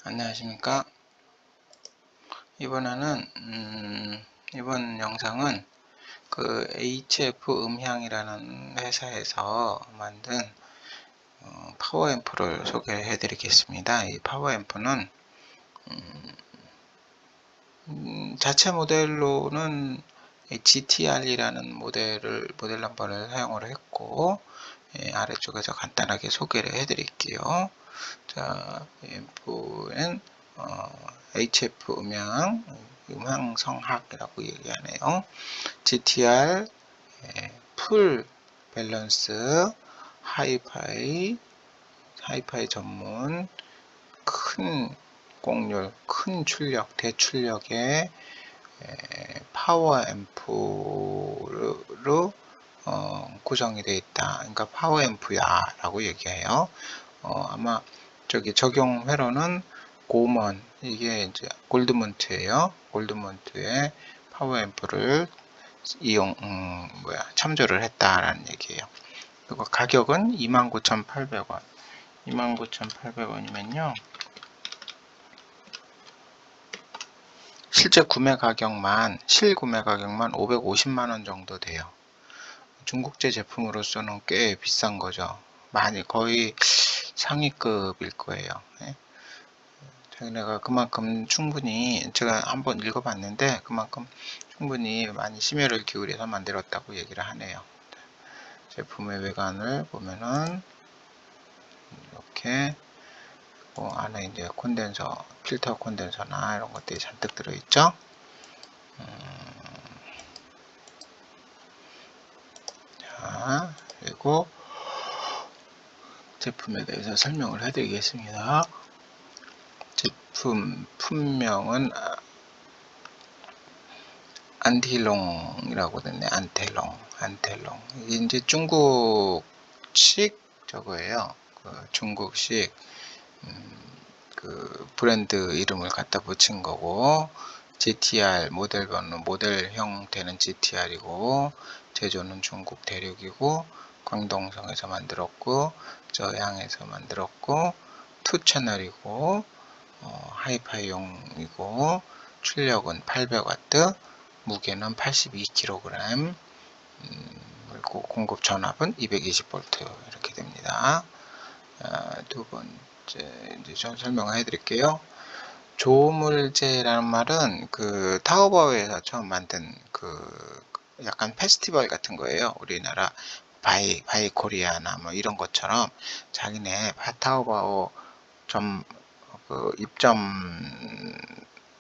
안녕하십니까. 이번 영상은 그 HF 음향이라는 회사에서 만든 파워앰프를 소개해 드리겠습니다. 이 파워앰프는 자체 모델로는 GTR이라는 모델 넘버를 사용을 했고, 아래쪽에서 간단하게 소개를 해 드릴게요. 자, 앰프는 HF 음향성학이라고 얘기하네요. GTR, 풀 밸런스, 하이파이 전문, 큰 곡률, 큰 출력, 대출력의 파워 앰프로 구성이 되어 있다. 그러니까 파워 앰프야 라고 얘기해요. 아마 저기 적용 회로는 고먼, 이게 이제 골드문트예요. 골드문트의 파워 앰프를 참조를 했다라는 얘기예요. 그리고 가격은 29,800원. 29,800원이면요. 실구매 가격만 550만원 정도 돼요. 중국제 제품으로서는 꽤 비싼 거죠. 거의 상위급일 거예요. 내가 그만큼 충분히, 제가 한번 읽어봤는데 그만큼 충분히 많이 심혈을 기울여서 만들었다고 얘기를 하네요. 제품의 외관을 보면은 이렇게 안에 이제 필터 콘덴서나 이런 것들이 잔뜩 들어있죠. 자, 그리고 제품에 대해서 설명을 해드리겠습니다. 제품 품명은 안틸롱이라고 됐네. 안텔롱. 이게 이제 중국식 저거예요. 중국식 그 브랜드 이름을 갖다 붙인 거고, GTR 모델형 되는 GTR이고, 제조는 중국 대륙이고, 광동성에서 만들었고, 저양에서 만들었고, 2채널이고, 하이파이용이고, 출력은 800W, 무게는 82kg, 그리고 공급 전압은 220V 이렇게 됩니다. 두 번째 이제 좀 설명해 드릴게요. 조물제라는 말은 그 타오바오에서 처음 만든 그 약간 페스티벌 같은 거예요. 우리나라 바이 코리아나 뭐 이런 것처럼 자기네 타오바오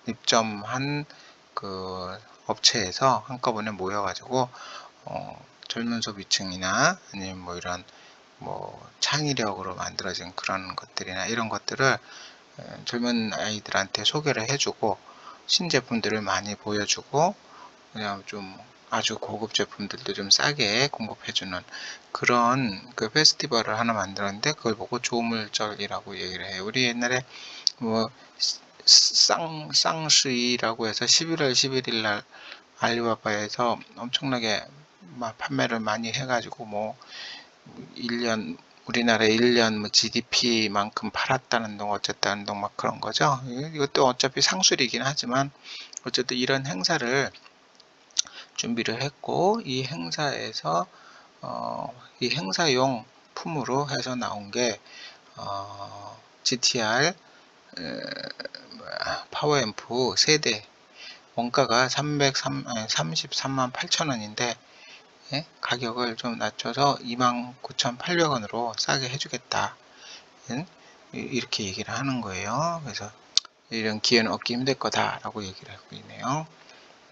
입점한 그 업체에서 한꺼번에 모여가지고 젊은 소비층이나 아니면 뭐 이런 창의력으로 만들어진 그런 것들이나 이런 것들을 젊은 아이들한테 소개를 해주고 신제품들을 많이 보여주고 그냥 좀 아주 고급 제품들도 좀 싸게 공급해주는 그런 그 페스티벌을 하나 만들었는데, 그걸 보고 조물절이라고 얘기를 해요. 우리 옛날에 쌍수이라고 해서 11월 11일 날 알리바바에서 엄청나게 판매를 많이 해가지고 1년 우리나라 1년 GDP만큼 팔았다는 동 어쨌다는 동 그런 거죠. 이것도 어차피 상술이긴 하지만 어쨌든 이런 행사를 준비를 했고, 이 행사에서 이 행사용 품으로 해서 나온 게 GTR 파워앰프 세대, 원가가 33만 8천원인데 가격을 좀 낮춰서 29,800원으로 싸게 해주겠다, 이렇게 얘기를 하는 거예요. 그래서 이런 기회는 얻기 힘들 거다 라고 얘기를 하고 있네요.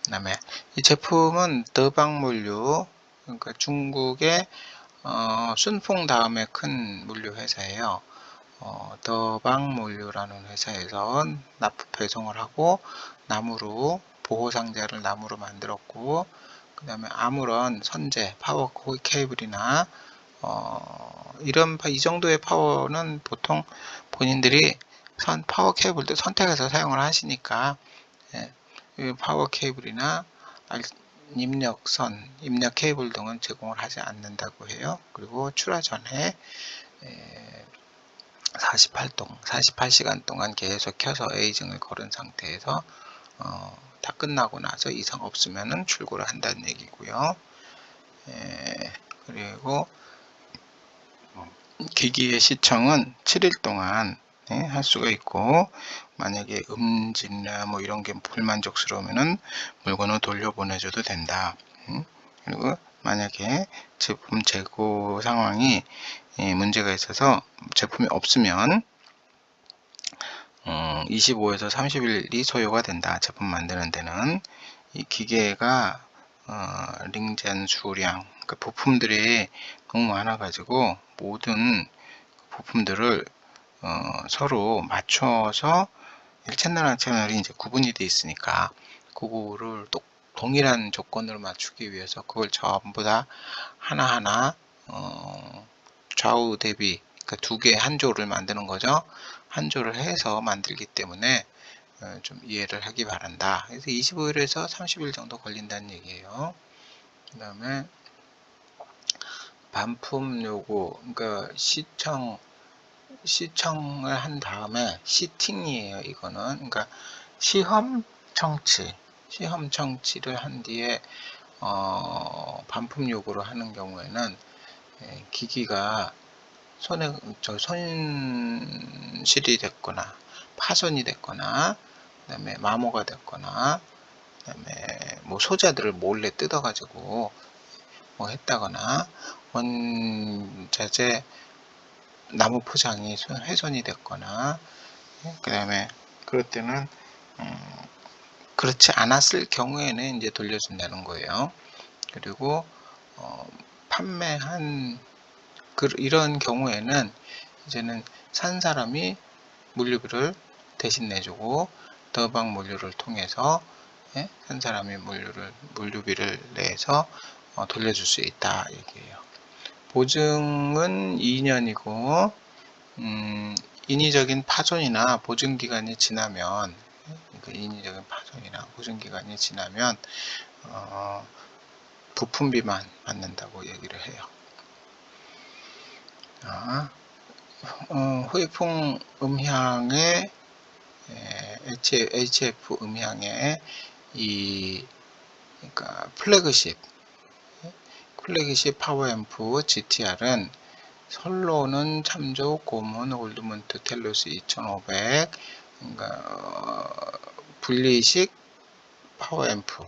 그 다음에 이 제품은 더방물류, 그러니까 중국의 순풍 다음에 큰 물류 회사예요. 더방물류라는 회사에서 납품 배송을 하고 나무로 보호상자를 나무로 만들었고, 그 다음에 아무런 선재 파워 케이블이나 이 정도의 파워는 보통 본인들이 파워 케이블도 선택해서 사용을 하시니까 파워 케이블이나 입력 케이블 등은 제공을 하지 않는다고 해요. 그리고 출하 전에 48시간 동안 계속 켜서 에이징을 걸은 상태에서 다 끝나고 나서 이상 없으면은 출고를 한다는 얘기고요. 그리고 기기의 시청은 7일 동안 할 수가 있고, 만약에 음질이나 뭐 이런 게 불만족스러우면은 물건을 돌려보내줘도 된다. 그리고 만약에 제품 재고 상황이 문제가 있어서 제품이 없으면 25에서 30일이 소요가 된다. 제품 만드는 데는. 이 기계가 링젠 수량, 그러니까 부품들이 너무 많아 가지고 모든 부품들을 서로 맞춰서 1채널 1채널이 이제 구분이 되어 있으니까 그거를 동일한 조건으로 맞추기 위해서 그걸 전부 다 하나하나 좌우 대비, 그러니까 두 개 한 조를 만드는 거죠. 한 조를 해서 만들기 때문에 좀 이해를 하기 바란다. 그래서 25일에서 30일 정도 걸린다는 얘기예요. 그 다음에 반품 요구, 그러니까 시청을 한 다음에 시팅이에요. 이거는 그러니까 시험 청취를 한 뒤에 반품 요구를 하는 경우에는 기기가 손실이 됐거나 파손이 됐거나, 그 다음에 마모가 됐거나, 그 다음에 뭐 소자들을 몰래 뜯어 가지고 뭐 했다거나, 원자재 나무 포장이 훼손이 됐거나, 그 다음에 그럴 때는 그렇지 않았을 경우에는 이제 돌려준다는 거예요. 그리고 판매한 이런 경우에는 이제는 산 사람이 물류비를 대신 내주고 더방 물류를 통해서 산 사람이 물류비를 내서 돌려줄 수 있다 얘기예요. 보증은 2년이고 인위적인 파손이나 보증기간이 지나면, 인위적인 파손이나 보증기간이 지나면 부품비만 받는다고 얘기를 해요. 후이풍 음향의 HF 음향의 그러니까 플래그십 파워앰프 GTR은 선로는 참조 고문 올드먼트 텔루스 2500, 그러니까 분리식 파워앰프.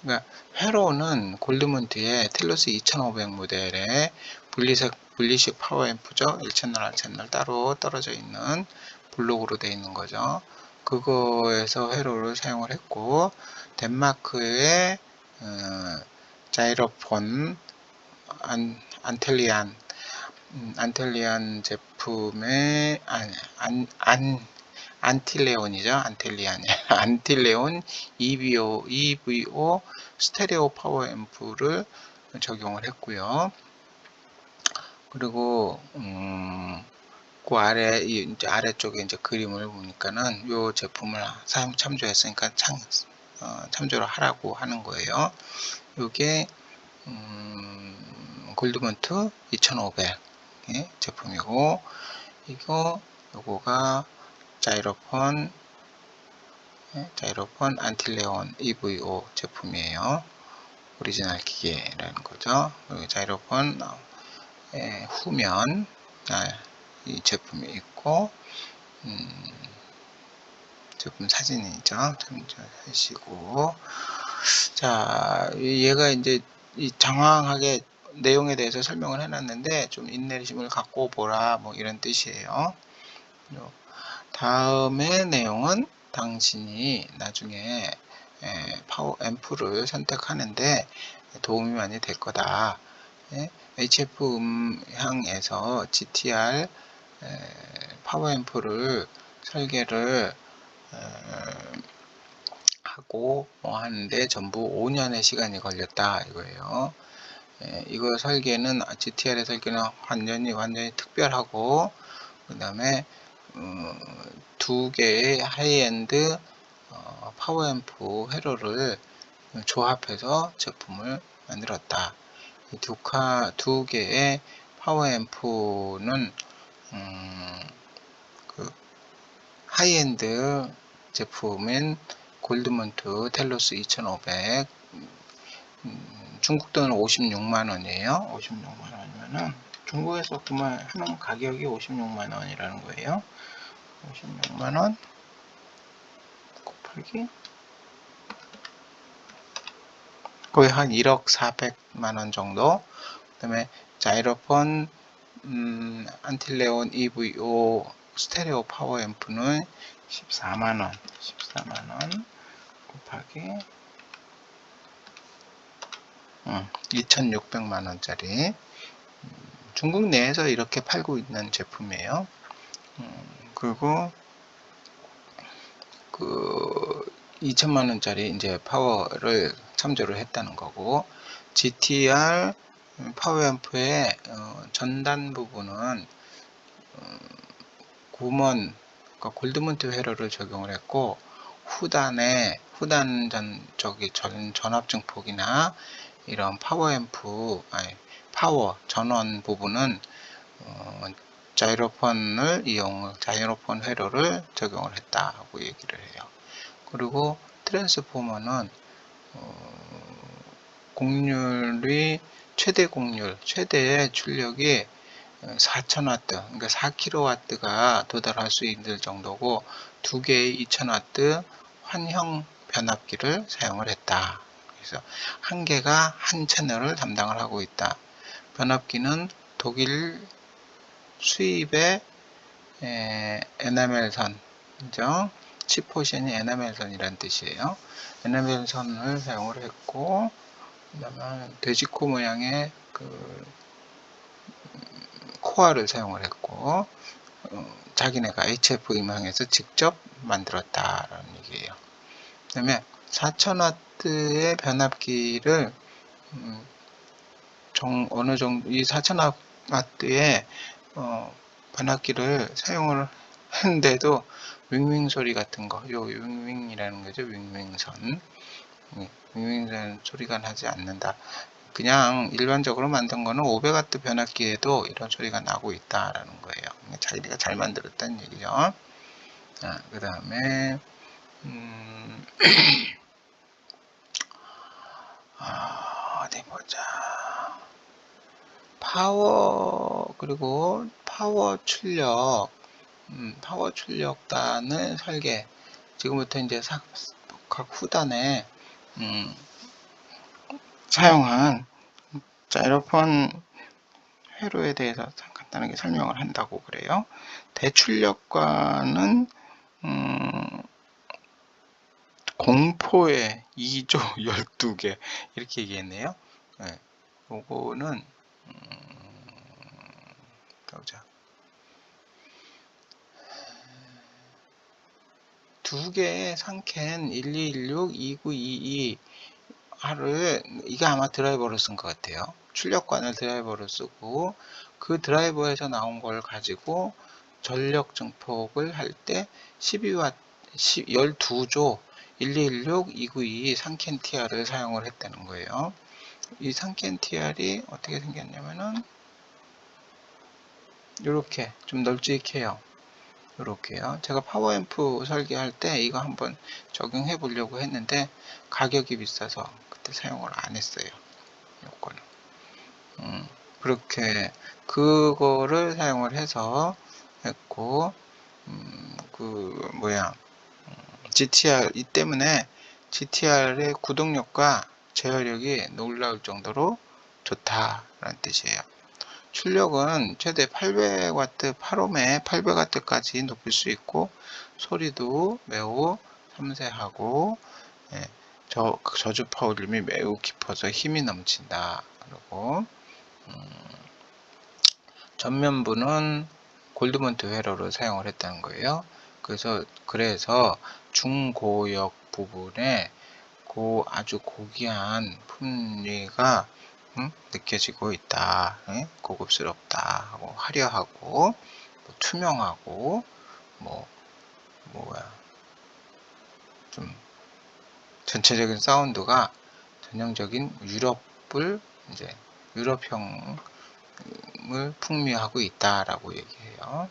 그러니까 회로는 골드먼트의 텔루스 2500 모델의 분리식 파워앰프죠. 1채널, 2채널 따로 떨어져 있는 블록으로 되어 있는 거죠. 그거에서 회로를 사용을 했고, 덴마크의 자이로폰 안텔리안 제품의 안틸레온이죠. 안틸레온 EVO 스테레오 파워 앰프를 적용을 했고요. 그리고 그 아래쪽에 이제 그림을 보니까는 요 제품을 참조했으니까 참조를 하라고 하는 거예요. 요게 골드먼트 2500 제품이고, 요거가 자이로폰 안틸레온 EVO 제품이에요. 오리지널 기계라는 거죠. 여기 자이로폰 후면 이 제품이 있고, 제품 사진이죠. 참조하시고, 자, 얘가 이제 장황하게 내용에 대해서 설명을 해놨는데 좀 인내심을 갖고 보라, 뭐 이런 뜻이에요. 다음의 내용은 당신이 나중에 파워 앰프를 선택하는데 도움이 많이 될 거다. HF 음향에서 GTR 파워 앰프를 설계를 하고 하는데 전부 5년의 시간이 걸렸다 이거예요. 이거 설계는 GTR의 설계는 완전히 특별하고, 그 다음에 두 개의 하이엔드 파워앰프 회로를 조합해서 제품을 만들었다. 두 개의 파워앰프는 그 하이엔드 제품인 골드먼트 텔로스 2500, 중국 돈은 56만원이에요. 56만원이면은 중국에서 구매하는 가격이 56만원이라는 거예요. 56만원 곱하기 거의 한 1억 400만원 정도. 그 다음에 자이로폰 안틸레온 EVO 스테레오 파워 앰프는 14만원 곱하기 2600만원짜리 중국 내에서 이렇게 팔고 있는 제품이에요. 그리고 그 2000만원짜리 이제 파워를 참조를 했다는 거고, GTR 파워앰프의 전단 부분은 구먼 그러니까 골드문트 회로를 적용을 했고, 후단 전압 증폭이나 이런 파워앰프 파워 전원 부분은 자이로폰 회로를 적용을 했다고 얘기를 해요. 그리고 트랜스포머는 곡률이 최대의 출력이 4000W, 그러니까 4kW가 도달할 수 있을 정도고, 두 개의 2000W 환형 변압기를 사용을 했다. 그래서 한 개가 한 채널을 담당을 하고 있다. 변압기는 독일 수입의 에나멜선, 그죠? 치포션이 에나멜선이란 뜻이에요. 에나멜선을 사용을 했고, 그 다음에 돼지코 모양의 그 코어를 사용을 했고, 자기네가 HF 임항에서 직접 만들었다라는 얘기예요. 그 다음에 4000W의 변압기를 어느 정도 이 4000W의 변압기를 사용을 했는데도 윙윙 소리 같은 거, 요 윙윙이라는 거죠. 윙윙선 소리가 나지 않는다. 그냥 일반적으로 만든 거는 500W 변압기에도 이런 소리가 나고 있다라는 거예요. 자기가 잘 만들었다는 얘기죠. 그 다음에 어디 보자. 그리고 파워 출력단의 설계. 지금부터 이제 각 후단에 사용한 자이로폰 회로에 대해서 간단하게 설명을 한다고 그래요. 대출력관은 공포의 2조 12개 이렇게 얘기했네요. 네, 요거는 보자. 두 개의 상캔 1216, 2922 이게 아마 드라이버로 쓴 것 같아요. 출력관을 드라이버로 쓰고, 그 드라이버에서 나온 걸 가지고 전력 증폭을 할 때 12W 12조 1216, 2922 상캔 TR을 사용을 했다는 거예요. 이 상캔 TR이 어떻게 생겼냐면은 이렇게 좀 널찍해요. 이렇게요. 제가 파워앰프 설계할 때 이거 한번 적용해 보려고 했는데 가격이 비싸서 그때 사용을 안 했어요. 요거는 그렇게 그거를 사용을 해서 했고, GTR 이 때문에 GTR의 구동력과 제어력이 놀라울 정도로 좋다라는 뜻이에요. 출력은 최대 800W 8옴에 800W까지 높일 수 있고, 소리도 매우 섬세하고, 저주 파울림이 매우 깊어서 힘이 넘친다. 그리고 전면부는 골드먼트 회로를 사용을 했다는 거예요. 그래서 중고역 부분에 아주 고귀한 품위가 느껴지고 있다. 고급스럽다 하고, 화려하고, 투명하고, 좀 전체적인 사운드가 전형적인 유럽형 풍미하고 있다라고 얘기해요.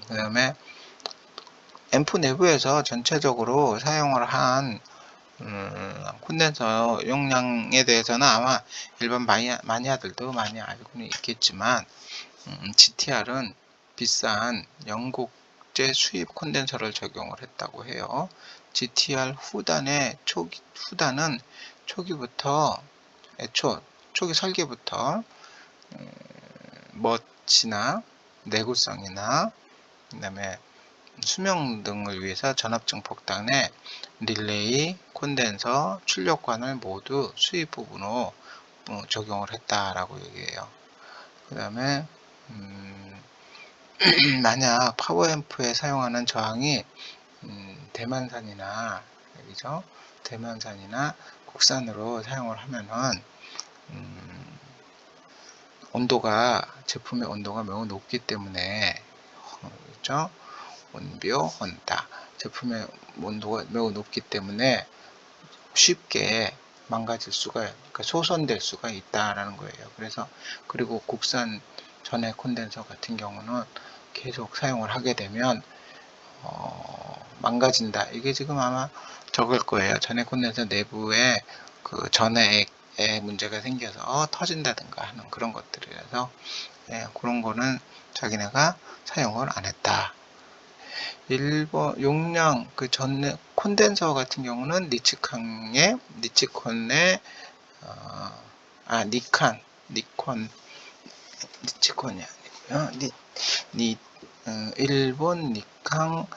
그 다음에 앰프 내부에서 전체적으로 사용을 한 콘덴서 용량에 대해서는 아마 일반 마니아들도 많이 알고는 있겠지만 GTR은 비싼 영국제 수입 콘덴서를 적용을 했다고 해요. GTR 후단은 초기부터 초기 설계부터 멋이나 내구성이나 그 다음에 수명 등을 위해서 전압증 폭탄에 릴레이, 콘덴서, 출력관을 모두 수입 부분으로 적용을 했다라고 얘기해요. 그 다음에 만약 파워앰프에 사용하는 저항이 대만산이나 여기죠, 대만산이나 국산으로 사용을 하면은 제품의 온도가 매우 높기 때문에 그렇죠? 원비오 혼다 제품의 온도가 매우 높기 때문에 쉽게 망가질 수가, 그러니까 소선될 수가 있다라는 거예요. 그리고 국산 전해 콘덴서 같은 경우는 계속 사용을 하게 되면 망가진다. 이게 지금 아마 적을 거예요. 전해 콘덴서 내부에 그 전해에 문제가 생겨서 터진다든가 하는 그런 것들이라서 그런 거는 자기네가 사용을 안 했다. 일본 용량 그 전에 콘덴서 같은 경우는 니콘의 니콘이 아니고요. 일본 니칸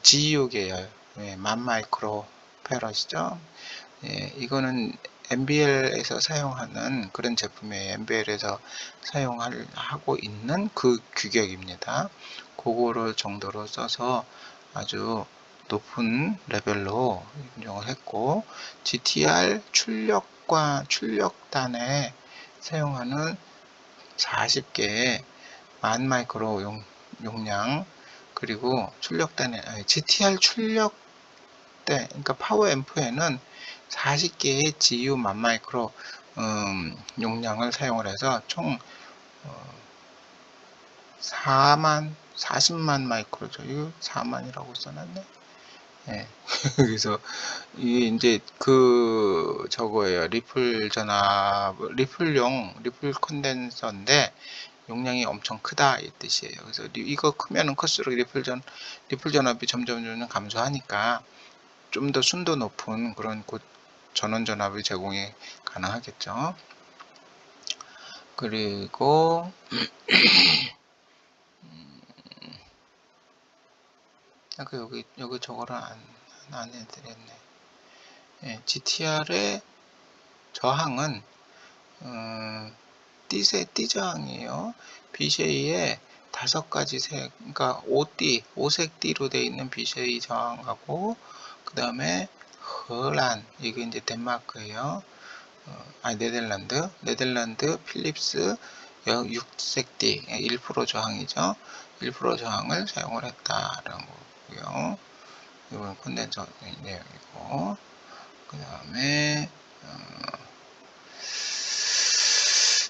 GU 계열 10,000마이크로 페럿이죠. 이거는 MBL에서 사용하는 그런 제품이에요. MBL에서 사용하고 있는 그 규격입니다. 그거를 정도로 써서 아주 높은 레벨로 인정을 했고, GTR 출력단에 사용하는 40개의 10,000마이크로 용량, 그리고 GTR 출력대, 그러니까 파워앰프에는 40개의 GU 10,000마이크로 용량을 사용을 해서 총 40만 마이크로죠. 이거 4만이라고 써놨네. 예. 그래서 이게 이제 저거예요. 리플 콘덴서인데 용량이 엄청 크다 이 뜻이에요. 그래서 이거 크면은 클수록 리플 전압이 점점 감소하니까 좀 더 순도 높은 그런 전원 전압의 제공이 가능하겠죠. 그리고 여기 저거를 안 해드렸네. GTR의 저항은 띠 저항이에요. BCA에 5가지 색, 그러니까 5색 띠로 되어 있는 BCA 저항하고, 그 다음에荷兰, 이게 이제 덴마크예요. 네덜란드 필립스 6색 띠, 1% 저항이죠. 1% 저항을 사용을 했다라는 거고요. 이건 콘덴서 내용이고, 그 다음에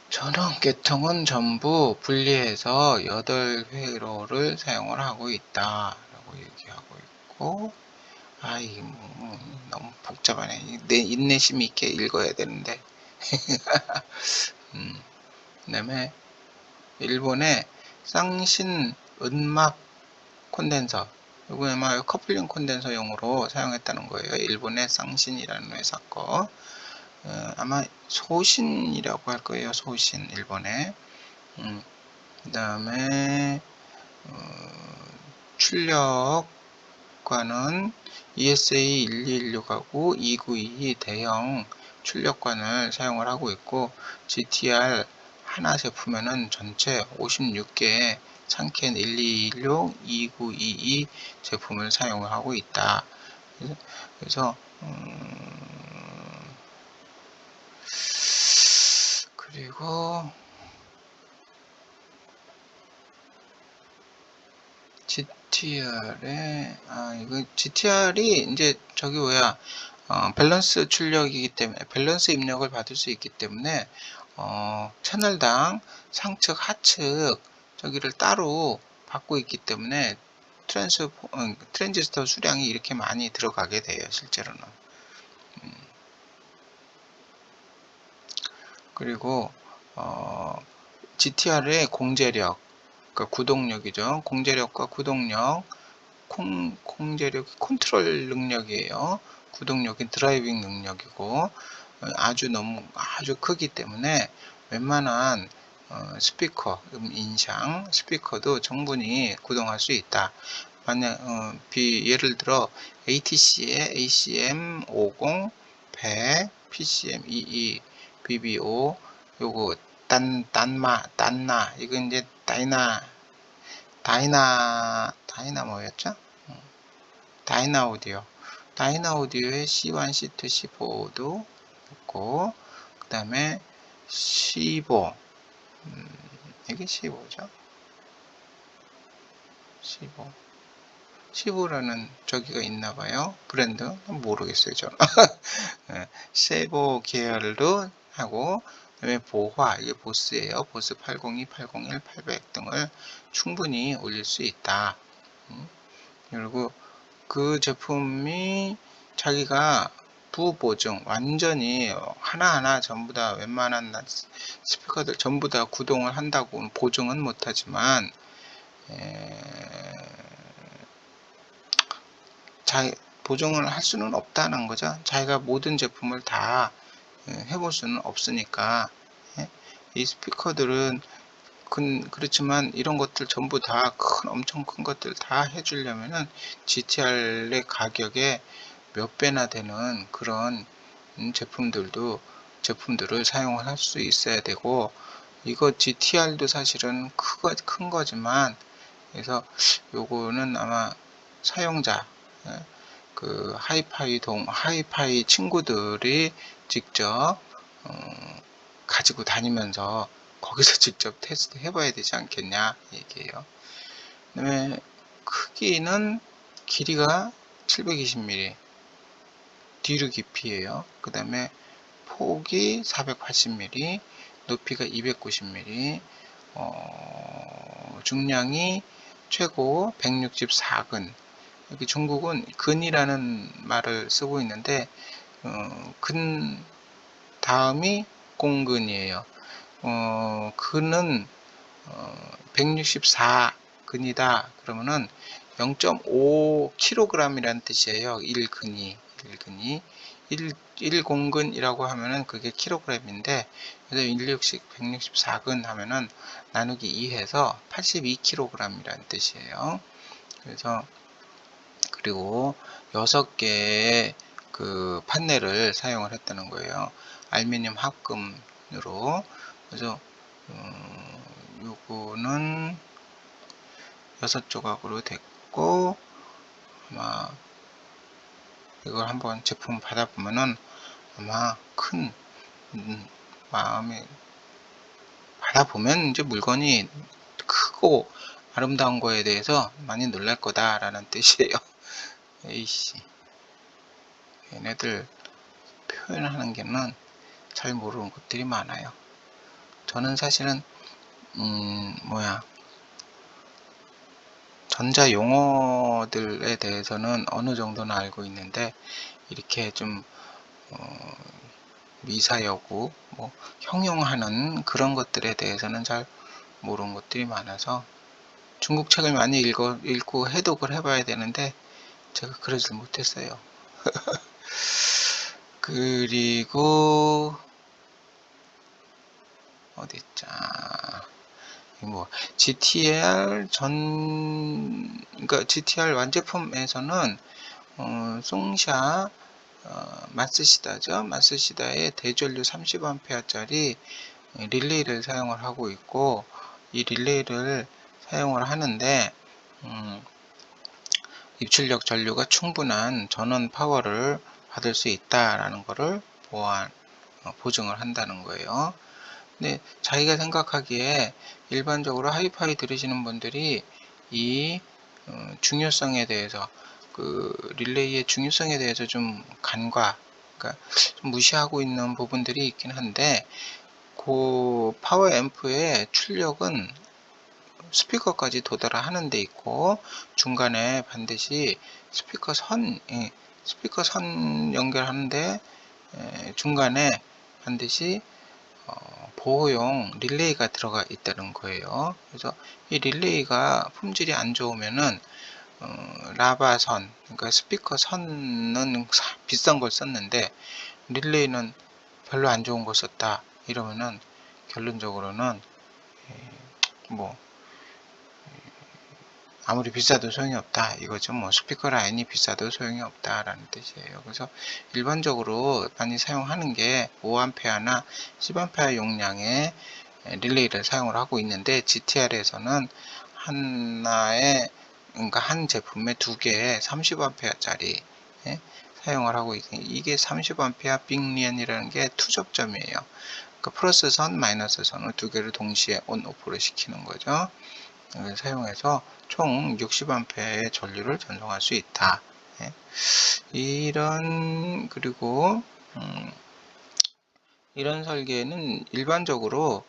전원 계통은 전부 분리해서 8회로를 사용을 하고 있다 라고 얘기하고 있고, 너무 복잡하네. 내 인내심 있게 읽어야 되는데. 그 다음에 일본의 쌍신 은막 콘덴서, 이거 아마 커플링 콘덴서용으로 사용했다는 거예요. 일본의 쌍신이라는 회사 거. 아마 소신이라고 할 거예요. 소신, 일본에. 그 다음에 출력관은 ESA 1216하고 292 대형 출력관을 사용을 하고 있고, GTR 하나 제품에는 전체 56개의 창캔 1216, 2922 제품을 사용을 하고 있다. 그래서 그리고 GTR이 이제 밸런스 출력이기 때문에 밸런스 입력을 받을 수 있기 때문에 채널당 상측, 하측 저기를 따로 받고 있기 때문에 트랜지스터 수량이 이렇게 많이 들어가게 돼요, 실제로는. 그리고 GTR의 공제력, 그러니까 구동력이죠. 공제력과 구동력, 공제력이 컨트롤 능력이에요. 구동력이 드라이빙 능력이고, 아주 크기 때문에 웬만한 스피커, 인상, 스피커도 충분히 구동할 수 있다. 만약 예를 들어 ATC의 ACM50, 100, PCM22, BBO, 요거 단나 이거 이제 다이나 뭐였죠? 다이나 오디오의 C1, C2, C4도 있고, 그 다음에 C5, 이게 C5죠? C5라는 저기가 있나봐요. 브랜드 모르겠어요, 저는. C5 계열도 하고, 그다음에 보화, 이게 보스예요. 보스 802, 801, 800 등을 충분히 올릴 수 있다. 그리고 그 제품이 자기가 부보증, 완전히 하나하나 전부 다 웬만한 스피커들 전부 다 구동을 한다고 보증은 못하지만, 보증을 할 수는 없다는 거죠. 자기가 모든 제품을 다 해볼 수는 없으니까. 이 스피커들은 그렇지만 이런 것들 전부 다 엄청 큰 것들 다 해주려면은 GTR의 가격에 몇 배나 되는 그런 제품들을 사용을 할 수 있어야 되고, 이거 GTR도 사실은 큰 거지만, 그래서 요거는 아마 사용자, 그 하이파이 친구들이 직접 가지고 다니면서 거기서 직접 테스트 해봐야 되지 않겠냐 얘기예요. 그 다음에 크기는 길이가 720mm, 뒤로 깊이에요. 그 다음에 폭이 480mm, 높이가 290mm, 중량이 최고 164근. 여기 중국은 근이라는 말을 쓰고 있는데, 근 다음이 공근이에요. 근은 164근이다 그러면은 0.5kg이라는 뜻이에요. 1근이 1공근이라고 하면은 그게 킬로그램인데, 그래서 164근 하면은 나누기 2해서 82kg이라는 뜻이에요. 그래서 그리고 6개의 그 판넬을 사용을 했다는 거예요. 알루미늄 합금으로. 그래서 요거는 6조각으로 됐고, 아마 이걸 한번 제품 받아보면은 아마 큰 마음이, 받아보면 이제 물건이 크고 아름다운 거에 대해서 많이 놀랄 거다라는 뜻이에요. 에이씨, 얘네들 표현하는 게는 잘 모르는 것들이 많아요. 저는 사실은 전자 용어들에 대해서는 어느 정도는 알고 있는데, 이렇게 좀 미사여구, 형용하는 그런 것들에 대해서는 잘 모르는 것들이 많아서 중국 책을 많이 읽고 해독을 해봐야 되는데 제가 그러질 못했어요. 그리고 어딨자, GTR 그러니까 GTR 완제품에서는 송샤 마쓰시다죠. 마쓰시다의 대전류 30A짜리 릴레이를 사용을 하고 있고, 이 릴레이를 사용을 하는데 입출력 전류가 충분한 전원 파워를 받을 수 있다라는 것을 보증을 한다는 거예요. 근데 자기가 생각하기에 일반적으로 하이파이 들으시는 분들이 이 중요성에 대해서, 그 릴레이의 중요성에 대해서 좀 그러니까 좀 무시하고 있는 부분들이 있긴 한데, 그 파워 앰프의 출력은 스피커까지 도달하는 데 있고, 중간에 반드시 스피커 선 연결하는데 중간에 반드시 보호용 릴레이가 들어가 있다는 거예요. 그래서 이 릴레이가 품질이 안 좋으면은 라바선, 그러니까 스피커 선은 비싼 걸 썼는데 릴레이는 별로 안 좋은 걸 썼다 이러면은 결론적으로는 뭐 아무리 비싸도 소용이 없다 이거죠. 뭐 스피커 라인이 비싸도 소용이 없다라는 뜻이에요. 그래서 일반적으로 많이 사용하는 게 5A나 10A 용량의 릴레이를 사용을 하고 있는데, GTR에서는 그러니까 한 제품에 2개의 30A짜리 사용을 하고 있어요. 이게 30A 빅리언이라는 게 투접점이에요. 그러니까 플러스 선, 마이너스 선을 2개를 동시에 온, 오프를 시키는 거죠. 사용해서 총 60A의 전류를 전송할 수 있다. 그리고 이런 설계는 일반적으로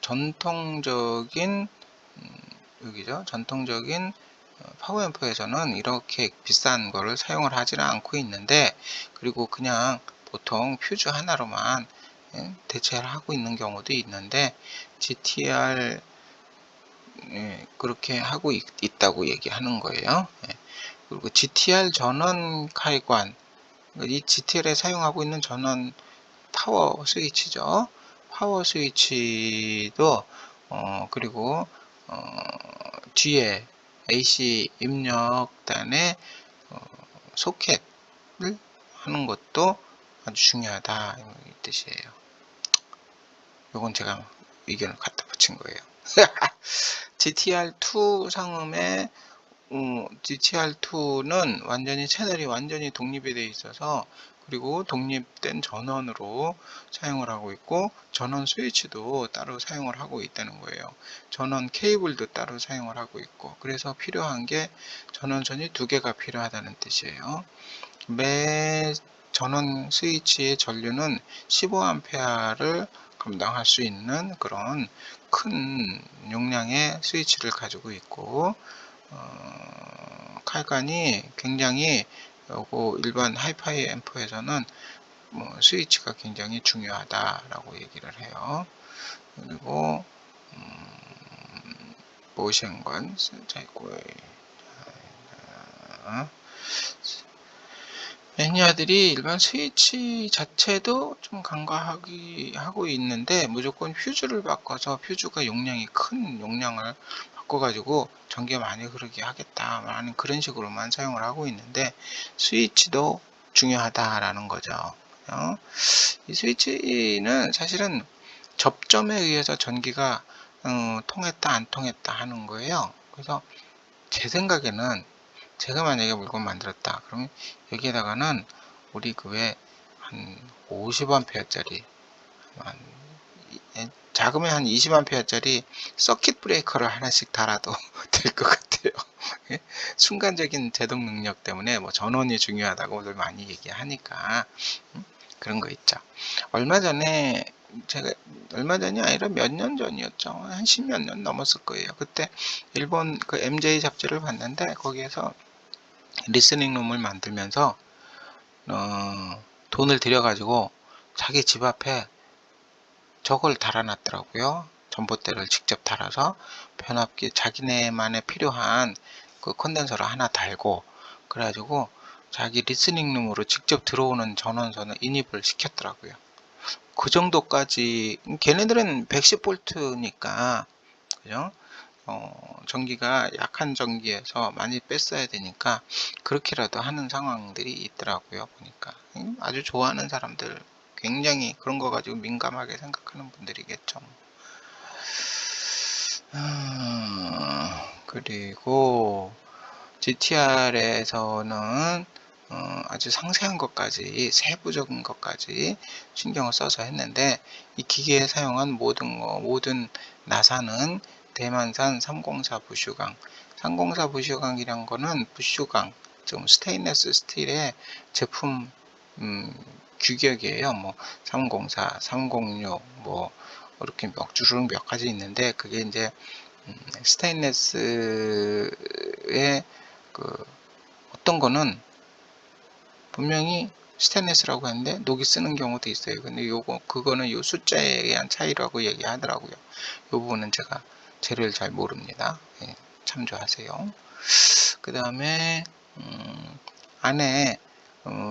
전통적인 파워앰프에서는 이렇게 비싼 거를 사용을 하지는 않고 있는데, 그리고 그냥 보통 퓨즈 하나로만 대체를 하고 있는 경우도 있는데, GTR 그렇게 하고 있다고 얘기하는 거예요. 그리고 GTR 전원开关, 이 GTR에 사용하고 있는 전원 파워 스위치죠. 파워 스위치도 그리고 뒤에 AC 입력단에 소켓을 하는 것도 아주 중요하다 이 뜻이에요. 요건 제가 의견을 갖다 붙인 거예요. GTR2 상음에 GTR2는 채널이 완전히 독립이 되어 있어서, 그리고 독립된 전원으로 사용을 하고 있고, 전원 스위치도 따로 사용을 하고 있다는 거예요. 전원 케이블도 따로 사용을 하고 있고, 그래서 필요한 게 전원선이 2개가 필요하다는 뜻이에요. 매 전원 스위치의 전류는 15A를 감당할 수 있는 그런 큰 용량의 스위치를 가지고 있고, 칼관이 굉장히 일반 하이파이 앰프에서는 스위치가 굉장히 중요하다라고 얘기를 해요. 그리고 모션관 매니아들이 일반 스위치 자체도 좀 간과하고 있는데, 무조건 퓨즈를 바꿔서 퓨즈가 용량이 큰 용량을 바꿔가지고 전기가 많이 흐르게 하겠다라는 그런 식으로만 사용을 하고 있는데, 스위치도 중요하다라는 거죠. 이 스위치는 사실은 접점에 의해서 전기가 통했다 안 통했다 하는 거예요. 그래서 제 생각에는 제가 만약에 물건 만들었다 그러면 여기에다가는 우리 한 50A짜리, 작으면 한 20A짜리 서킷 브레이커를 하나씩 달아도 될 것 같아요. 순간적인 제동 능력 때문에 전원이 중요하다고들 많이 얘기하니까 그런 거 있죠. 얼마 전이 아니라 몇 년 전이었죠. 한 10몇 년 넘었을 거예요. 그때 일본 MJ 잡지를 봤는데, 거기에서 리스닝 룸을 만들면서 돈을 들여가지고 자기 집 앞에 저걸 달아놨더라고요. 전봇대를 직접 달아서 변압기 자기네만의 필요한 그 컨덴서를 하나 달고, 그래가지고 자기 리스닝 룸으로 직접 들어오는 전원선을 인입을 시켰더라고요. 그 정도까지. 걔네들은 110V니까 그죠? 전기가 약한 전기에서 많이 뺐어야 되니까 그렇게라도 하는 상황들이 있더라고요. 보니까 아주 좋아하는 사람들, 굉장히 그런 거 가지고 민감하게 생각하는 분들이겠죠. 그리고 GTR에서는 아주 상세한 것까지, 세부적인 것까지 신경을 써서 했는데, 이 기계에 사용한 모든 나사는 대만산 304 부슈강. 304 부슈강이란 거는 부슈강, 좀 스테인레스 스틸의 제품 규격이에요. 뭐 304, 306, 뭐 이렇게 주르륵 몇 가지 있는데, 그게 이제 스테인레스의 그 어떤 거는 분명히 스테인레스라고 하는데 녹이 쓰는 경우도 있어요. 근데 그거는 요 숫자에 의한 차이라고 얘기하더라고요. 요 부분은 제가 재료를 잘 모릅니다. 예, 참조하세요. 그 다음에 안에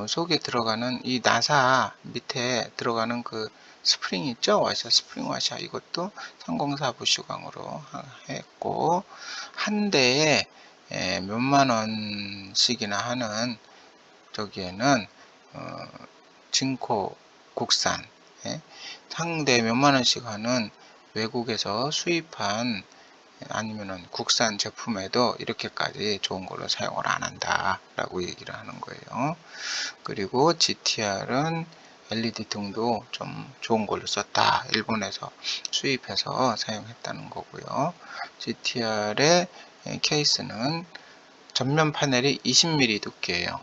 속에 들어가는 이 나사 밑에 들어가는 그 스프링 있죠? 와샤, 스프링 와샤. 이것도 304 부시광으로 했고, 한 대에 몇만 원씩이나 하는 저기에는 진코 국산, 상대 몇만 원씩 하는 외국에서 수입한 아니면은 국산 제품에도 이렇게까지 좋은 걸로 사용을 안 한다 라고 얘기를 하는 거예요. 그리고 GTR은 LED 등도 좀 좋은 걸로 썼다, 일본에서 수입해서 사용했다는 거고요. GTR의 케이스는 전면 파넬이 20mm 두께예요.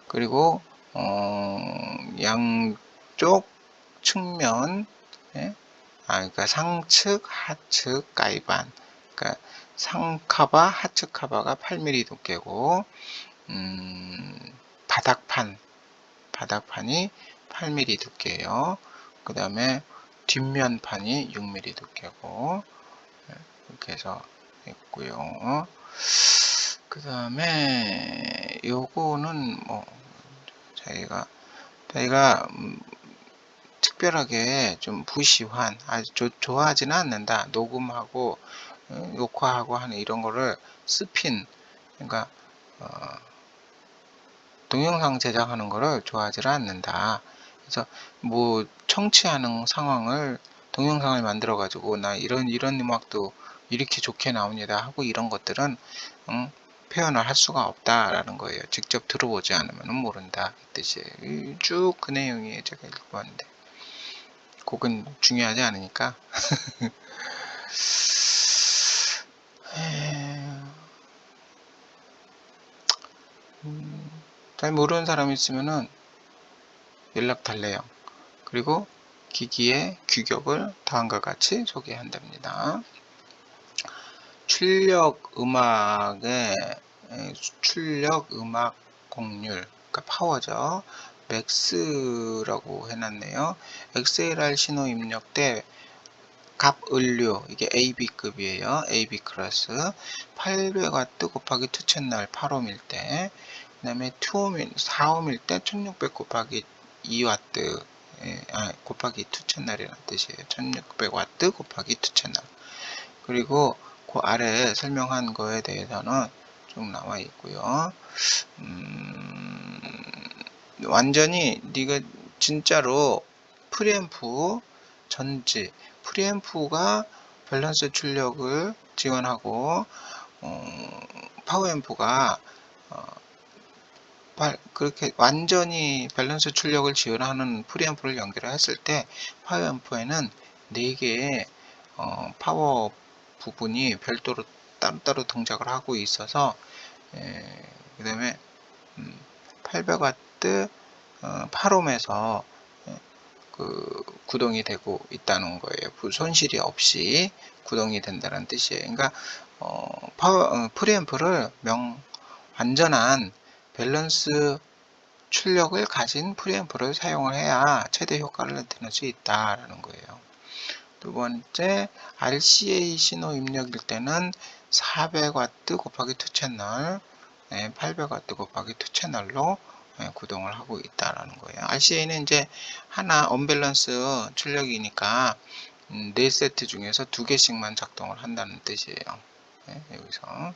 그리고 양쪽 측면, 그러니까 상측, 하측, 가이반, 그러니까 상카바, 하측 카바가 8mm 두께고, 바닥판이 8mm 두께예요. 그 다음에 뒷면판이 6mm 두께고, 이렇게 해서 있고요. 그 다음에 요거는 뭐 저희가 특별하게 좀 부시환, 아주 좋아하지는 않는다. 녹음하고 녹화하고 하는 이런 거를 스핀, 그러니까 동영상 제작하는 거를 좋아하지는 않는다. 그래서 뭐 청취하는 상황을 동영상을 만들어 가지고 나 이런 음악도 이렇게 좋게 나옵니다 하고 이런 것들은 표현을 할 수가 없다라는 거예요. 직접 들어보지 않으면 모른다 이 뜻이에요. 쭉 그 내용이에요. 제가 읽어봤는데 곡은 중요하지 않으니까. 잘 모르는 사람이 있으면은 연락 달래요. 그리고 기기의 규격을 다음과 같이 소개한답니다. 출력 음악의 출력 음악 곡률, 그러니까 파워죠. 맥스라고 해놨네요. XLR 신호 입력 때 값 을류, 이게 AB급이에요. AB 클래스 800W 곱하기 2 채널 8옴일 때, 그 다음에 2옴, 4옴일 때 1600 곱하기 2W 곱하기 2 채널이라는 뜻이에요. 1600W 곱하기 2 채널. 그리고 그 아래 설명한 거에 대해서는 쭉 나와 있고요. 완전히 네가 진짜로 프리앰프 전지, 프리앰프가 밸런스 출력을 지원하고 파워앰프가 그렇게 완전히 밸런스 출력을 지원하는 프리앰프를 연결했을 때 파워앰프에는 4개의 파워 부분이 별도로 따로 동작을 하고 있어서, 그 다음에 800W 8옴에서 그 구동이 되고 있다는 거예요. 손실이 없이 구동이 된다는 뜻이에요. 그러니까 프리앰프를 완전한 밸런스 출력을 가진 프리앰프를 사용을 해야 최대 효과를 나타낼 수 있다라는 거예요. 두 번째, RCA 신호 입력일 때는 400W 곱하기 2 채널, 800W 곱하기 2 채널로 구동을 하고 있다라는 거예요. RCA는 이제 하나 언밸런스 출력이니까 4세트 중에서 2개씩만 작동을 한다는 뜻이에요. 여기서.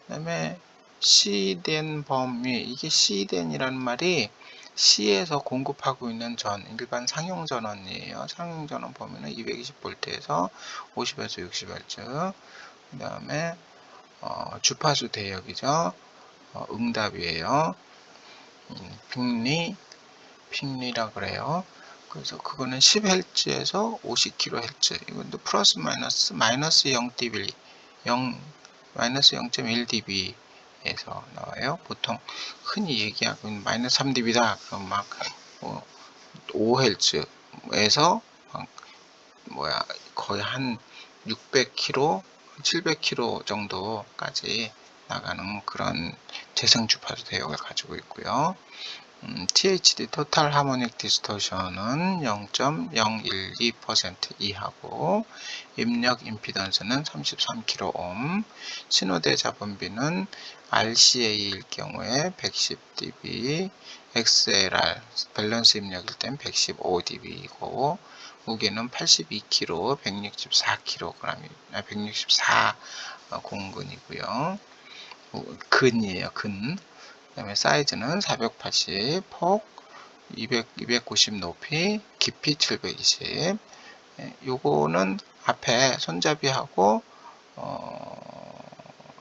그 다음에 C된 범위, 이게 C된이라는 말이 C에서 공급하고 있는 일반 상용 전원이에요. 상용 전원 범위는 220V에서 50에서 60Hz. 그 다음에 주파수 대역이죠. 응답이에요. 핑리라 그래요. 그래서 그거는 10Hz에서 50kHz. 이것도 플러스 마이너스 0dB, 마이너스 0.1dB에서 나와요. 보통 흔히 얘기하고 있는 마이너스 3dB다. 그럼 막 5Hz에서 거의 한 600km, 700km 정도까지 나가는 그런 재생 주파수 대역을 가지고 있고요. THD 토탈 하모닉 디스토션은 0.012% 이하고 입력 임피던스는 33kΩ, 신호대 잡음비는 RCA일 경우에 110dB, XLR 밸런스 입력일 땐 115dB이고 무게는 82kg, 164kg, 164 공근이고요. 근이에요, 근. 그 다음에 사이즈는 480, 폭 290 높이, 깊이 720. 요거는 앞에 손잡이하고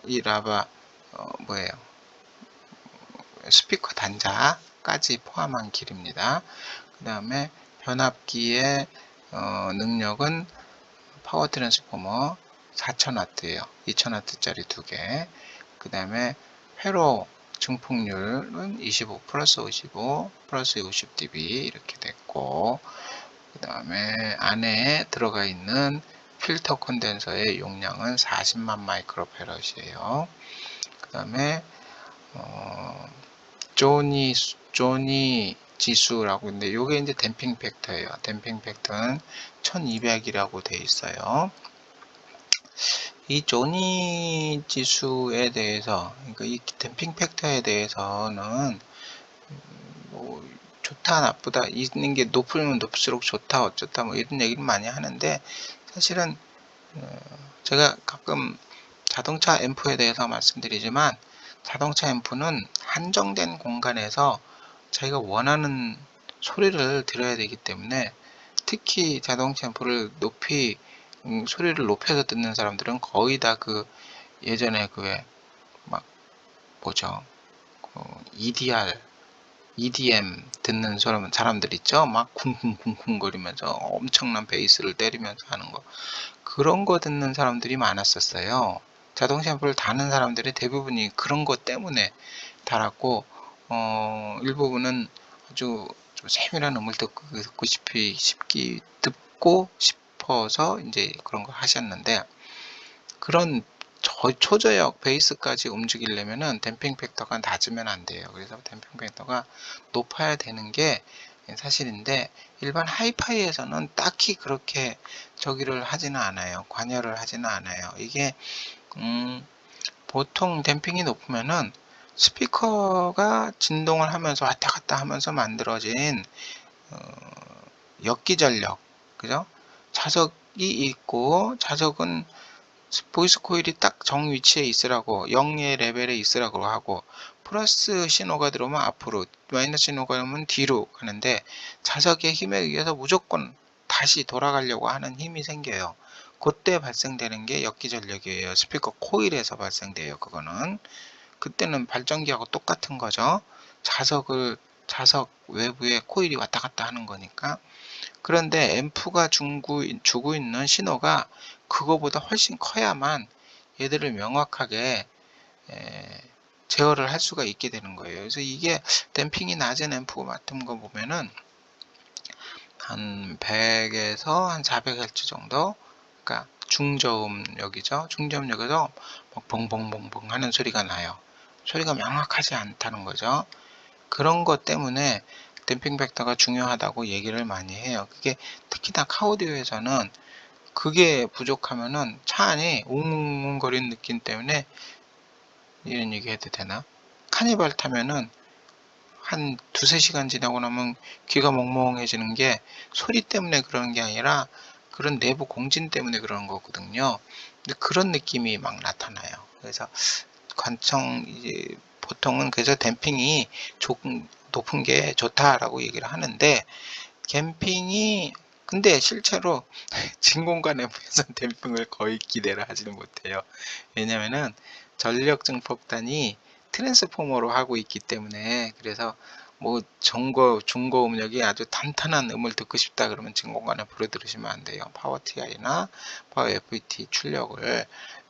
이 라바 스피커 단자까지 포함한 길입니다. 그 다음에 변압기의 능력은 파워 트랜스포머 4000W예요. 2000W짜리 2개. 그 다음에 회로 증폭률은 25 플러스 55 플러스 50dB 이렇게 됐고, 그 다음에 안에 들어가 있는 필터 콘덴서의 용량은 40만 마이크로패럿이에요. 그 다음에 조니 지수라고 있는데 요게 이제 댐핑 팩터예요. 댐핑 팩터는 1200이라고 돼 있어요. 이 조니 지수에 대해서, 그러니까 이 댐핑 팩터에 대해서는 뭐 좋다 나쁘다, 있는 게 높으면 높을수록 좋다 어쩌다 뭐 이런 얘기를 많이 하는데, 사실은 제가 가끔 자동차 앰프에 대해서 말씀드리지만 자동차 앰프는 한정된 공간에서 자기가 원하는 소리를 들어야 되기 때문에, 특히 자동차 앰프를 소리를 높여서 듣는 사람들은 거의 다 예전에 막 뭐죠, EDM 듣는 사람들 있죠. 막 쿵쿵쿵쿵 거리면서 엄청난 베이스를 때리면서 하는 거, 그런 거 듣는 사람들이 많았었어요. 자동차 앰프를 다는 사람들이 대부분이 그런 것 때문에 달았고, 일부분은 아주 좀 세밀한 음을 듣고 싶어서 이제 그런 걸 하셨는데, 그런 초저역 베이스까지 움직이려면은 댐핑 팩터가 낮으면 안 돼요. 그래서 댐핑 팩터가 높아야 되는 게 사실인데, 일반 하이파이에서는 딱히 그렇게 저기를 하지는 않아요. 관여를 하지는 않아요. 이게 보통 댐핑이 높으면은 스피커가 진동을 하면서 왔다 갔다 하면서 만들어진 역기전력, 그죠? 자석이 있고, 자석은 보이스 코일이 딱 정 위치에 있으라고, 0의 레벨에 있으라고 하고, 플러스 신호가 들어오면 앞으로, 마이너스 신호가 오면 뒤로 가는데, 자석의 힘에 의해서 무조건 다시 돌아가려고 하는 힘이 생겨요. 그때 발생되는 게 역기전력이에요. 스피커 코일에서 발생돼요. 그거는 그때는 발전기하고 똑같은 거죠. 자석 외부에 코일이 왔다 갔다 하는 거니까. 그런데 앰프가 주고 있는 신호가 그거보다 훨씬 커야만 얘들을 명확하게 제어를 할 수가 있게 되는 거예요. 그래서 이게 댐핑이 낮은 앰프 같은 거 보면은 한 100에서 한 400Hz 정도, 그러니까 중저음역이죠. 중저음역에서 막 벙벙벙벙 하는 소리가 나요. 소리가 명확하지 않다는 거죠. 그런 것 때문에 댐핑 팩터가 중요하다고 얘기를 많이 해요. 그게 특히나 카오디오에서는 그게 부족하면은 차 안이 웅웅거리는 느낌 때문에, 이런 얘기 해도 되나? 카니발 타면은 한 두세 시간 지나고 나면 귀가 멍멍해지는 게 소리 때문에 그러는 게 아니라 그런 내부 공진 때문에 그러는 거거든요. 근데 그런 느낌이 막 나타나요. 그래서 이제 보통은 그래서 댐핑이 조금 높은 게 좋다라고 얘기를 하는데, 캠핑이 근데 실제로 진공관 앰프에서 댐핑을 거의 기대를 하지는 못해요. 왜냐면은 전력 증폭단이 트랜스포머로 하고 있기 때문에. 그래서 뭐 중고 음역이 아주 탄탄한 음을 듣고 싶다 그러면 진공관 앰프로 들으시면 안 돼요. 파워 TI나 파워 FET 출력을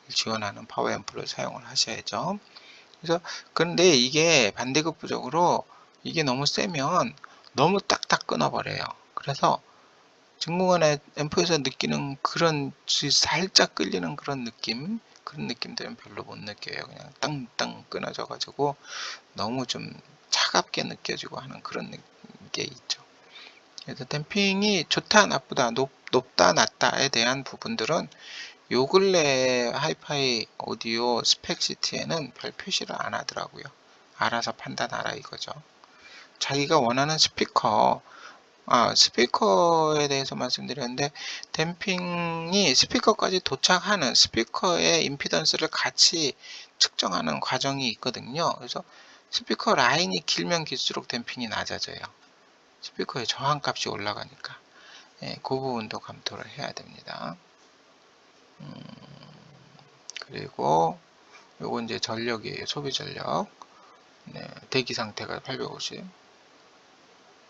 지원하는 파워 앰프를 사용을 하셔야죠. 그래서 그런데 이게 반대급부적으로 이게 너무 세면 너무 딱딱 끊어버려요. 그래서 진공관 앰프에서 느끼는 그런 살짝 끌리는 그런 느낌들은 별로 못 느껴요. 그냥 땅땅 끊어져 가지고 너무 좀 차갑게 느껴지고 하는 그런 게 있죠. 그래서 댐핑이 좋다 나쁘다 높다 낮다에 대한 부분들은 요 근래 하이파이 오디오 스펙 시트에는 별 표시를 안 하더라고요. 알아서 판단하라 이거죠. 자기가 원하는 스피커에 대해서 말씀드렸는데, 댐핑이 스피커까지 도착하는 스피커의 임피던스를 같이 측정하는 과정이 있거든요. 그래서 스피커 라인이 길면 길수록 댐핑이 낮아져요. 스피커의 저항값이 올라가니까. 예, 그 부분도 검토를 해야 됩니다. 그리고 요거 이제 전력이에요. 소비 전력. 네, 대기 상태가 850,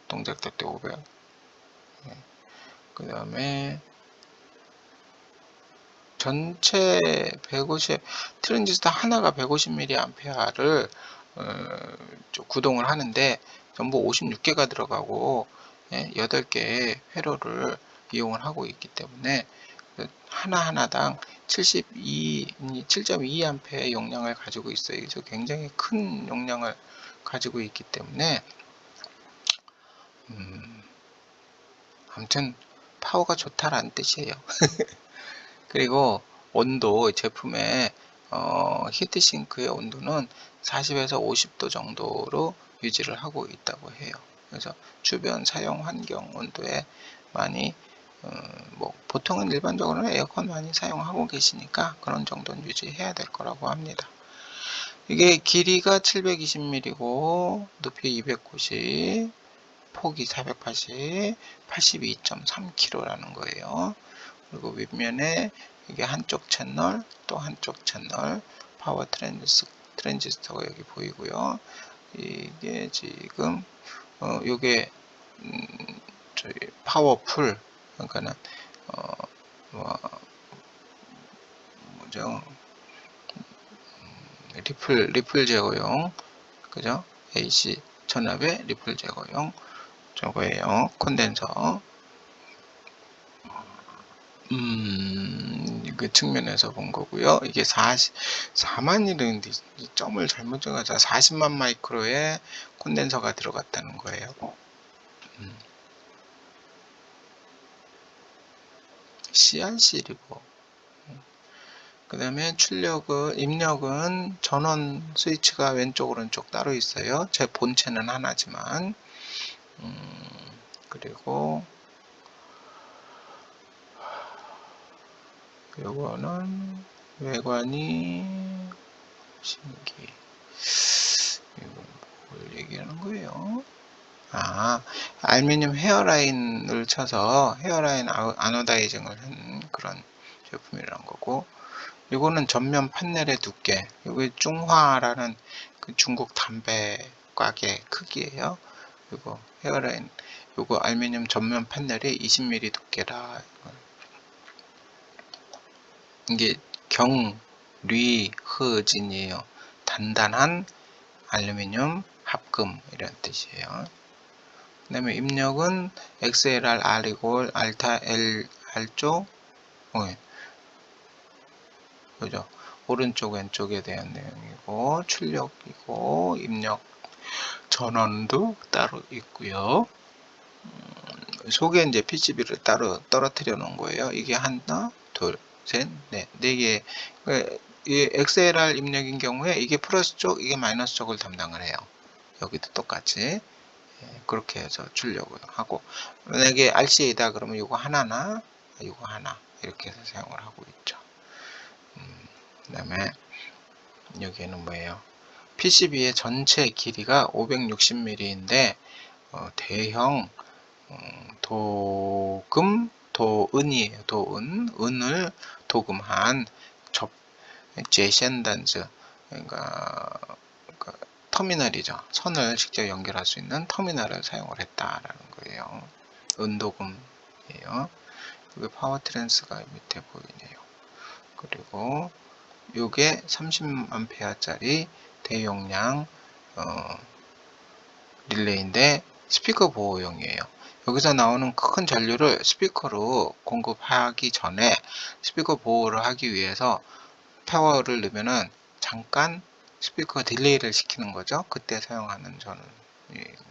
동작될 때 500. 네, 그 다음에 전체 150, 트랜지스터 하나가 150mAh를 구동을 하는데 전부 56개가 들어가고 8개의 회로를 이용을 하고 있기 때문에 하나하나당 7.2A 용량을 가지고 있어요. 그래서 굉장히 큰 용량을 가지고 있기 때문에 아무튼 파워가 좋다라는 뜻이에요. 그리고 온도, 제품의 히트싱크의 온도는 40에서 50도 정도로 유지를 하고 있다고 해요. 그래서 주변 사용 환경 온도에 많이 뭐 보통은 일반적으로는 에어컨 많이 사용하고 계시니까 그런 정도는 유지해야 될 거라고 합니다. 이게 길이가 720mm고 높이 290, 폭이 480, 82.3kg라는 거예요. 그리고 윗면에 이게 한쪽 채널, 또 한쪽 채널, 파워 트랜지스터가 여기 보이고요. 이게 지금 요게 저희 파워풀, 그러니까는 뭐죠? 리플 제거용, 그죠? AC 전압의 리플 제거용 저거예요. 콘덴서. 그 측면에서 본 거고요. 이게 4만이라는 점을 잘못 적어서 40만 마이크로의 콘덴서가 들어갔다는 거예요. CRC 리버. 그 다음에 입력은 전원 스위치가 왼쪽 오른쪽 따로 있어요. 제 본체는 하나지만. 그리고 요거는 외관이 신기. 이건 뭘 얘기하는 거예요? 알루미늄 헤어라인을 쳐서 헤어라인 아노다이징을 한 그런 제품이라는 거고, 이거는 전면 판넬의 두께, 이게 중화라는 그 중국 담배 가게 크기예요. 이거 헤어라인, 이거 알루미늄 전면 판넬이 20mm 두께라. 이게 경리허진이에요. 단단한 알루미늄 합금 이런 뜻이에요. 그 다음에 입력은 XLR, R이고 알타 L, R쪽, 그죠? 오른쪽 왼쪽에 대한 내용이고, 출력이고, 입력 전원도 따로 있고요. 속에 이제 PCB를 따로 떨어뜨려 놓은 거예요. 이게 하나, 둘, 셋, 넷, 네 개. 이 XLR 입력인 경우에 이게 플러스 쪽, 이게 마이너스 쪽을 담당을 해요. 여기도 똑같이. 그렇게 해서 출력을 하고, 만약에 RCA다 그러면 이거 하나나 이거 하나 이렇게 해서 사용을 하고 있죠. 그 다음에 여기에는 뭐예요? PCB의 전체 길이가 560mm인데 대형 도은이에요. 은을 도금한 제션단즈, 그러니까 터미널이죠. 선을 직접 연결할 수 있는 터미널을 사용을 했다라는 거예요. 은도금이에요. 여기 파워 트랜스가 밑에 보이네요. 그리고 요게 30A 짜리 대용량 릴레이인데 스피커 보호용이에요. 여기서 나오는 큰 전류를 스피커로 공급하기 전에 스피커 보호를 하기 위해서 파워를 넣으면은 잠깐 스피커 딜레이를 시키는 거죠. 그때 사용하는 저는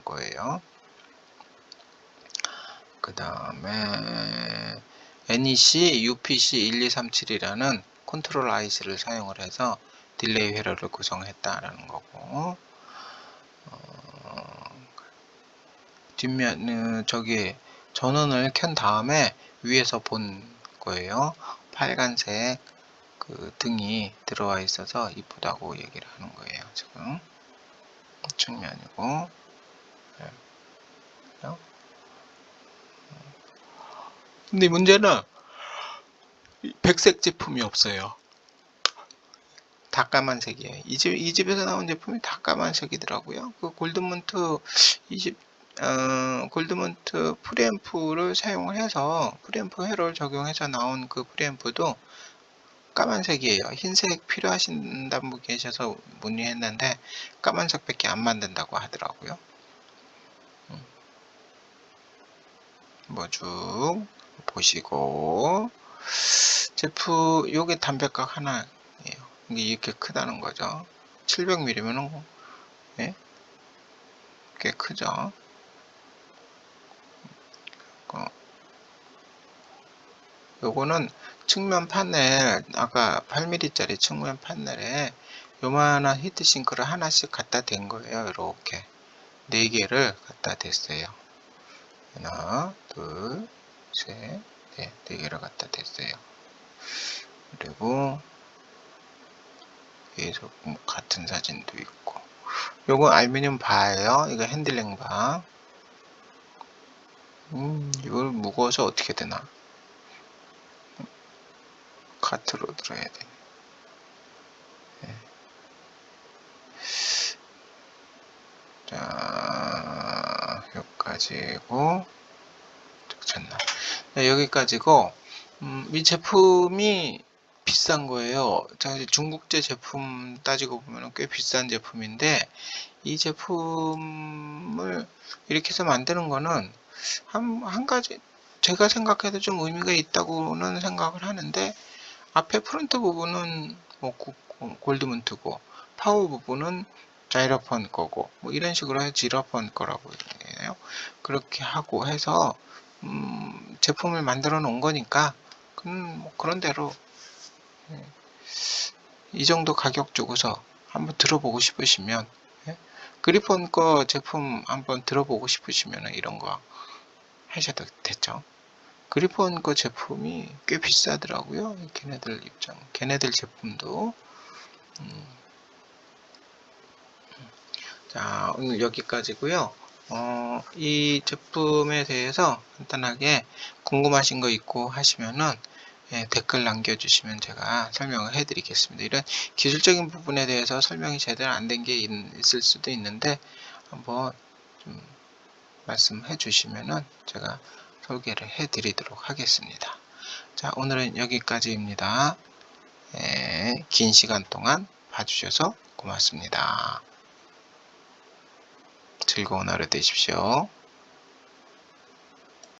거예요. 그 다음에 NEC UPC12372라는 컨트롤 IC를 사용을 해서 딜레이 회로를 구성했다라는 거고, 뒷면 저기 전원을 켠 다음에 위에서 본 거예요. 빨간색 그 등이 들어와 있어서 이쁘다고 얘기를 하는 거예요. 지금 측면이고, 네. 근데 문제는 백색 제품이 없어요. 다 까만색이에요. 이 집에서 나온 제품이 다 까만색이더라고요. 그 골드문트 골드문트 프리앰프를 사용을 해서 프리앰프 회로를 적용해서 나온 그 프리앰프도 까만색이에요. 흰색 필요하신 분 계셔서 문의했는데 까만색밖에 안 만든다고 하더라고요. 뭐 쭉 보시고, 제품 요게 담배각 하나예요. 이게 이렇게 크다는 거죠. 700mm면은 예? 꽤 크죠. 요거는 측면 판넬, 아까 8mm짜리 측면 판넬에 요만한 히트싱크를 하나씩 갖다 댄 거예요. 이렇게 4개를 갖다 댔어요. 하나, 둘, 셋, 넷, 4개를 갖다 댔어요. 그리고 계속 같은 사진도 있고, 요거 알루미늄 바예요. 이거 핸들링 바. 이걸 무거워서 어떻게 되나? 카트로 들어야 돼. 네. 자, 여기까지고, 쳤나? 네, 여기까지고, 이 제품이 비싼 거예요. 자, 중국제 제품 따지고 보면 꽤 비싼 제품인데, 이 제품을 이렇게 해서 만드는 거는 한 가지 제가 생각해도 좀 의미가 있다고는 생각을 하는데, 앞에 프론트 부분은 뭐 골드문트고 파워 부분은 자이로폰 거고 뭐 이런 식으로 해서 지로폰 거라고 해요. 그렇게 하고 해서 제품을 만들어 놓은 거니까 뭐 그런 대로 이 정도 가격 주고서 한번 들어보고 싶으시면, 그리폰 거 제품 한번 들어보고 싶으시면 이런 거 하셔도 됐죠. 그리폰 거 제품이 꽤 비싸더라고요. 걔네들 제품도. 자, 오늘 여기까지고요. 이 제품에 대해서 간단하게 궁금하신 거 있고 하시면은 댓글 남겨주시면 제가 설명을 해드리겠습니다. 이런 기술적인 부분에 대해서 설명이 제대로 안 된 게 있을 수도 있는데 한번 좀 말씀해 주시면은 제가 소개를 해드리도록 하겠습니다. 자, 오늘은 여기까지입니다. 긴 시간 동안 봐주셔서 고맙습니다. 즐거운 하루 되십시오.